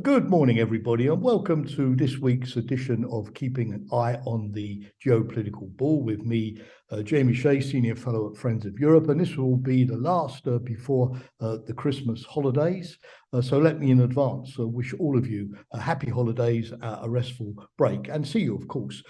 Good morning, everybody, and welcome to this week's edition of Keeping an Eye on the Geopolitical Ball with me, Jamie Shea, Senior Fellow at Friends of Europe, and this will be the last before the Christmas holidays. So let me in advance wish all of you happy holidays, a restful break, and see you, of course,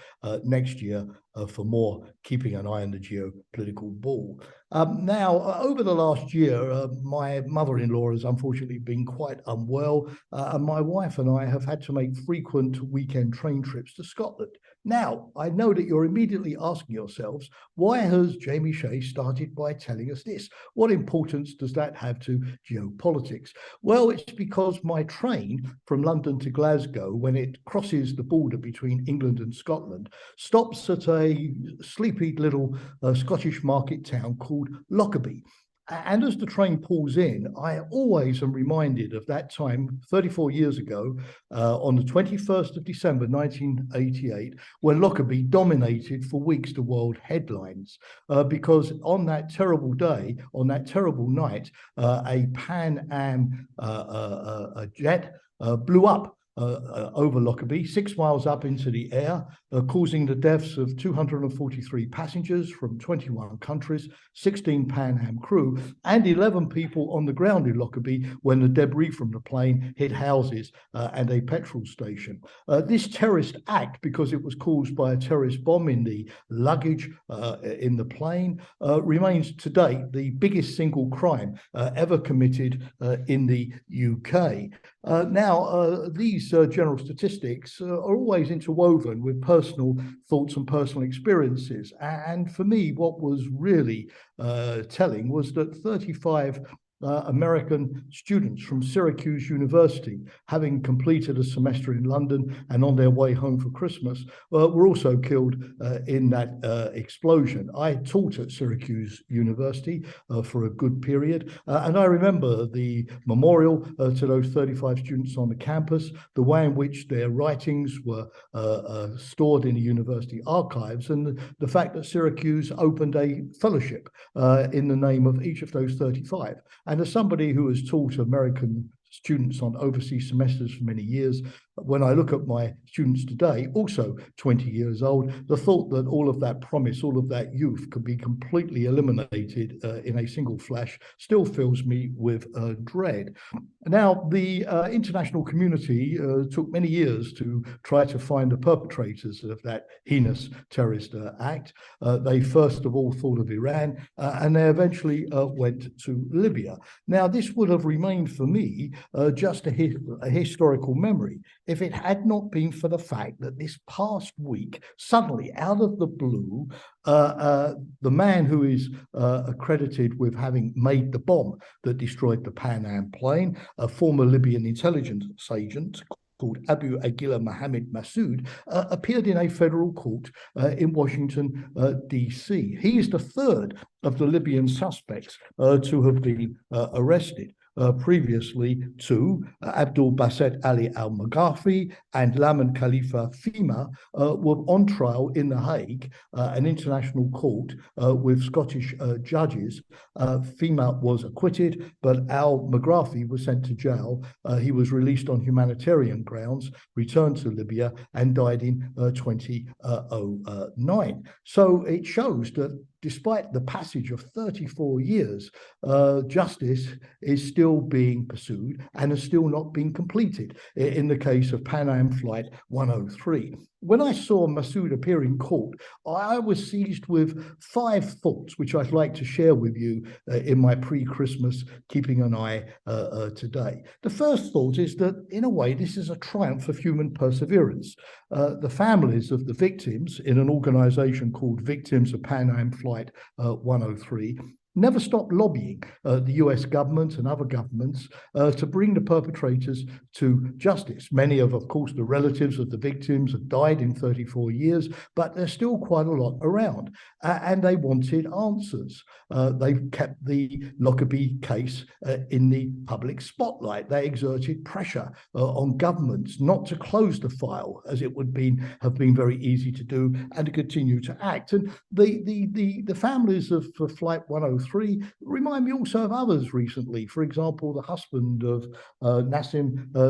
next year for more Keeping an Eye on the Geopolitical Ball. Now, over the last year, my mother-in-law has unfortunately been quite unwell, and my wife and I have had to make frequent weekend train trips to Scotland. Now, I know that you're immediately asking yourselves, why has Jamie Shea started by telling us this? What importance does that have to geopolitics? Well, it's because my train from London to Glasgow, when it crosses the border between England and Scotland, stops at a sleepy little Scottish market town called Lockerbie. And as the train pulls in, I always am reminded of that time 34 years ago, on the 21st of December 1988, when Lockerbie dominated for weeks the world headlines. Because on that terrible day, on that terrible night, a Pan Am jet blew up over Lockerbie, 6 miles up into the air, causing the deaths of 243 passengers from 21 countries, 16 Pan Am crew, and 11 people on the ground in Lockerbie when the debris from the plane hit houses and a petrol station. This terrorist act, because it was caused by a terrorist bomb in the luggage in the plane, remains to date the biggest single crime ever committed in the UK. Now, these general statistics are always interwoven with personal thoughts and personal experiences. And for me, what was really telling was that 35 American students from Syracuse University, having completed a semester in London and on their way home for Christmas, were also killed in that explosion. I taught at Syracuse University for a good period, and I remember the memorial to those 35 students on the campus, the way in which their writings were stored in the university archives, and the fact that Syracuse opened a fellowship in the name of each of those 35. And as somebody who has taught American students on overseas semesters for many years, when I look at my students today, also 20 years old, the thought that all of that promise, all of that youth could be completely eliminated in a single flash still fills me with dread. Now, the international community took many years to try to find the perpetrators of that heinous terrorist act. They first of all thought of Iran, and they eventually went to Libya. Now, this would have remained for me just a historical memory if it had not been for the fact that this past week, suddenly out of the blue, the man who is accredited with having made the bomb that destroyed the Pan Am plane, a former Libyan intelligence agent called Abu Agila Mohammad Mas'ud, appeared in a federal court in Washington, D.C. He is the third of the Libyan suspects to have been arrested. Previously to Abdul Basit Ali al-Maghafi and Laman Khalifa Fima were on trial in The Hague, an international court with Scottish judges. Fima was acquitted, but al-Maghafi was sent to jail. He was released on humanitarian grounds, returned to Libya, and died in 2009. So it shows that despite the passage of 34 years, justice is still being pursued and has still not been completed in the case of Pan Am Flight 103. When I saw Mas'ud appear in court, I was seized with 5 thoughts, which I'd like to share with you in my pre-Christmas Keeping an Eye today. The first thought is that, in a way, this is a triumph of human perseverance. The families of the victims in an organization called Victims of Pan Am Flight 103 never stopped lobbying the US government and other governments to bring the perpetrators to justice. Many of course, the relatives of the victims have died in 34 years, but there's still quite a lot around. And they wanted answers. They've kept the Lockerbie case in the public spotlight. They exerted pressure on governments not to close the file, as it would have been very easy to do, and to continue to act. And the families of Flight 103 3 remind me also of others recently. For example, the husband of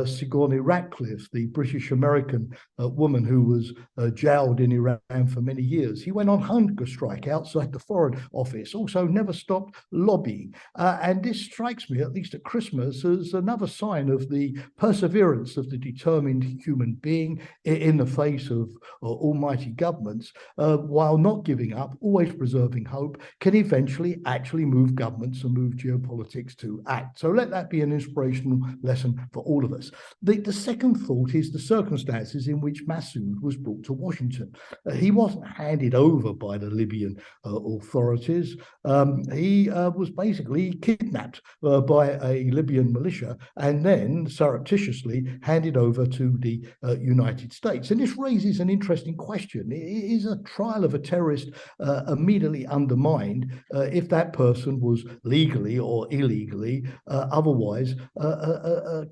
Sigourney Ratcliffe, the British-American woman who was jailed in Iran for many years. He went on hunger strike outside the Foreign Office, also never stopped lobbying. And this strikes me, at least at Christmas, as another sign of the perseverance of the determined human being in the face of almighty governments, while not giving up, always preserving hope, can eventually actually move governments and move geopolitics to act. So let that be an inspirational lesson for all of us. The second thought is the circumstances in which Mas'ud was brought to Washington. He wasn't handed over by the Libyan authorities. He was basically kidnapped by a Libyan militia and then surreptitiously handed over to the United States. And this raises an interesting question. Is a trial of a terrorist immediately undermined if that person was legally or illegally otherwise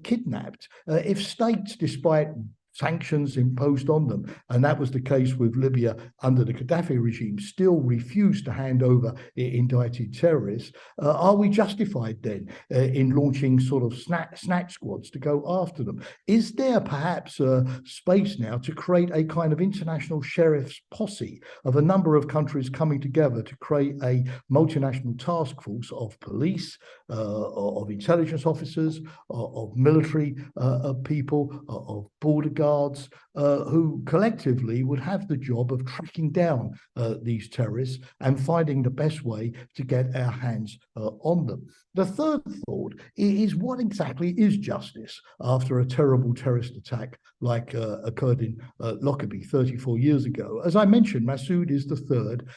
kidnapped? If states, despite sanctions imposed on them, and that was the case with Libya under the Gaddafi regime, still refused to hand over indicted terrorists, are we justified then in launching sort of snatch squads to go after them? Is there perhaps space now to create a kind of international sheriff's posse of a number of countries coming together to create a multinational task force of police, of intelligence officers, of military people, of border guards, who collectively would have the job of tracking down these terrorists and finding the best way to get our hands on them? The third thought is, what exactly is justice after a terrible terrorist attack like occurred in Lockerbie 34 years ago? As I mentioned, Mas'ud is the third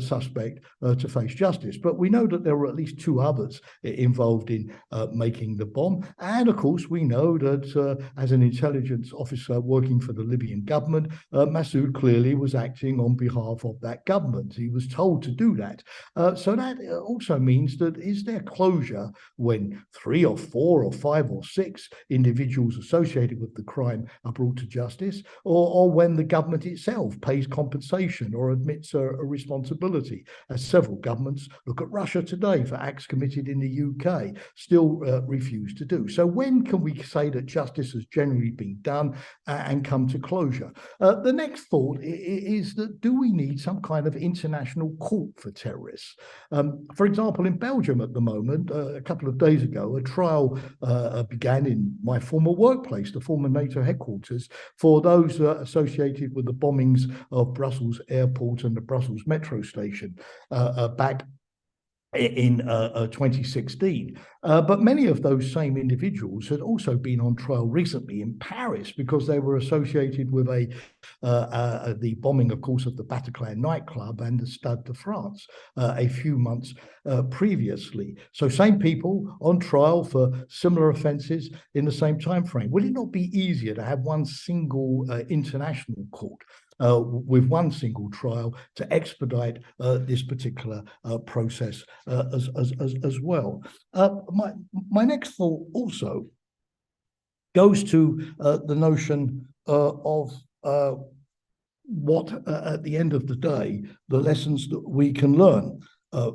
suspect to face justice, but we know that there were at least 2 others involved in making the bomb. And of course, we know that as an intelligence officer working for the Libyan government, Mas'ud clearly was acting on behalf of that government. He was told to do that. So that also means that, is there closure when 3 or 4 or 5 or 6 individuals associated with the crime are brought to justice, or when the government itself pays compensation or admits a responsibility, as several governments, look at Russia today for acts committed in the UK, still refuse to do? So when can we say that justice has generally been done and come to closure? The next thought is that, do we need some kind of international court for terrorists? For example, in Belgium at the moment, a couple of days ago, a trial began in my former workplace, the former NATO headquarters, for those associated with the bombings of Brussels Airport and the Brussels metro station back in 2016. But many of those same individuals had also been on trial recently in Paris because they were associated with the bombing, of course, of the Bataclan nightclub and the Stade de France a few months previously. So same people on trial for similar offences in the same time frame. Would it not be easier to have one single international court with one single trial to expedite this particular process as well? My next thought also goes to the notion of what, at the end of the day, the lessons that we can learn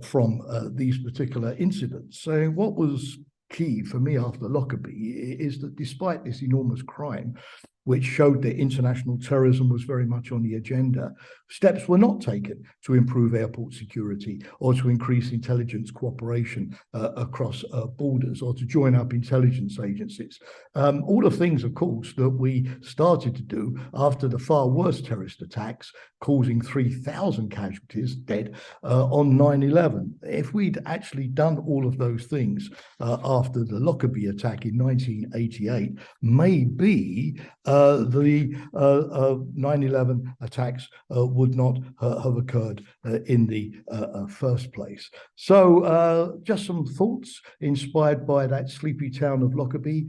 from these particular incidents. So what was key for me after Lockerbie is that despite this enormous crime, which showed that international terrorism was very much on the agenda, steps were not taken to improve airport security or to increase intelligence cooperation across borders or to join up intelligence agencies. All the things, of course, that we started to do after the far worse terrorist attacks, causing 3,000 casualties dead on 9/11. If we'd actually done all of those things after the Lockerbie attack in 1988, maybe the 9/11 attacks would not have occurred in the first place. So just some thoughts inspired by that sleepy town of Lockerbie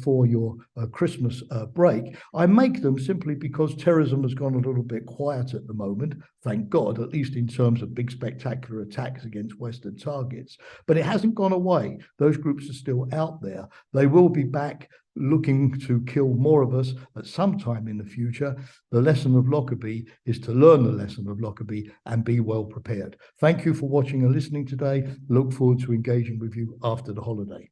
for your Christmas break. I make them simply because terrorism has gone a little bit quiet at the moment, thank God, at least in terms of big spectacular attacks against Western targets. But it hasn't gone away. Those groups are still out there. They will be back looking to kill more of us at some time in the future, the lesson of Lockerbie is to learn the lesson of Lockerbie and be well prepared. Thank you for watching and listening today. Look forward to engaging with you after the holiday.